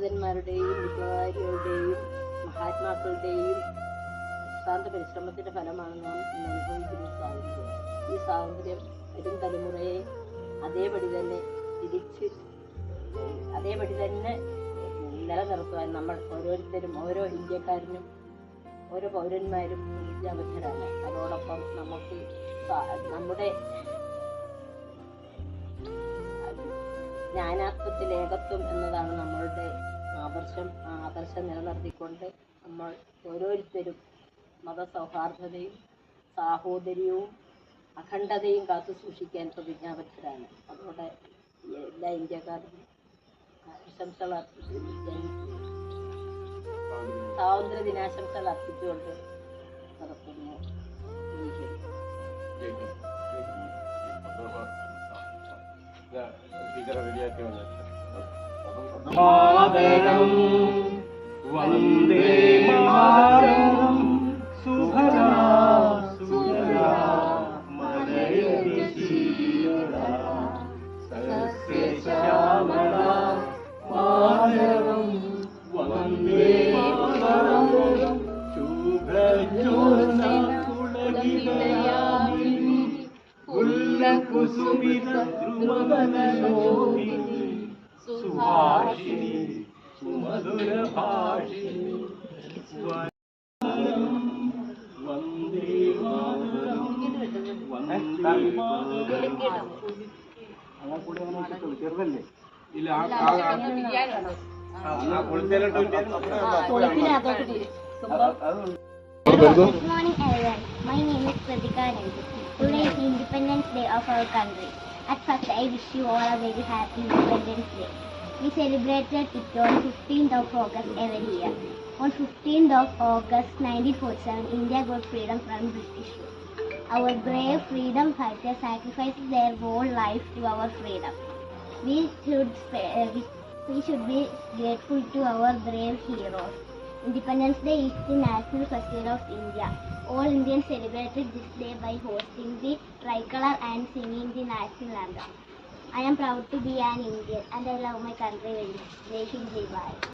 ധീരന്മാരുടെയും വിപ്ലവകാരികളുടെയും മഹാത്മാക്കളുടെയും ശാന്ത പരിശ്രമത്തിന്റെ ഫലമാണ് നാം ഇന്ന് അനുഭവിക്കുന്ന സ്വാതന്ത്ര്യം. ഈ സ്വാതന്ത്ര്യം വരും തലമുറയെ അതേപടി തന്നെ നിലനിർത്തുവാൻ നമ്മൾ ഓരോരുത്തരും, ഓരോ ഇന്ത്യക്കാരനും, ഓരോ പൗരന്മാരും പ്രതിജ്ഞാബദ്ധരാണ്. അതോടൊപ്പം നമുക്ക് നമ്മുടെ ജ്ഞാനാത്മത്തിൽ ഏകത്വം എന്നതാണ് നമ്മളുടെ ആദർശം. ആ ആദർശം നിലനിർത്തിക്കൊണ്ട് നമ്മൾ ഓരോരുത്തരും മതസൗഹാർദ്ദതയും സാഹോദര്യവും അഖണ്ഡതയും കാത്തു സൂക്ഷിക്കാൻ പ്രതിജ്ഞാബദ്ധരാണ്. അതോടെ എല്ലാ ഇന്ത്യക്കാർക്കും ആശംസകൾ സ്വാതന്ത്ര്യ ദിനാശംസകൾ അർപ്പിച്ചുകൊണ്ട് നടത്തുന്നു. വന്ദേ മാതരം സുഭഗാ സുഭഗാ മലയതി ശീലദാ സസ്യശ്യാമളാ മാതരം വന്ദേ മാതരം ശുഭ്രജ്യോത്സ്ന പുളകിതയാമിനി ഉല്ലകുസുമിത ധ്രുവവനശോഭിനി സുഭാഷിണി സുമധുരഭാഷിണി വന്ദേ മാതരം വന്ദേ മാതരം. ചെറുതല്ലേ? ഇല്ല, Good morning everyone. My name is Pratika Ranjit. Today is the Independence Day of our country. At first I wish you all a very happy Independence Day. We celebrated it on 15th of August every year. On 15th of August 1947, India got freedom from British rule. Our brave freedom fighters sacrificed their whole life to our freedom. We should be grateful to our brave heroes. Independence Day is the national festival of India. All Indians celebrated this day by hosting the tricolor and singing the national anthem. I am proud to be an Indian and I love my country very much. Jai Hind, Jai Bharat.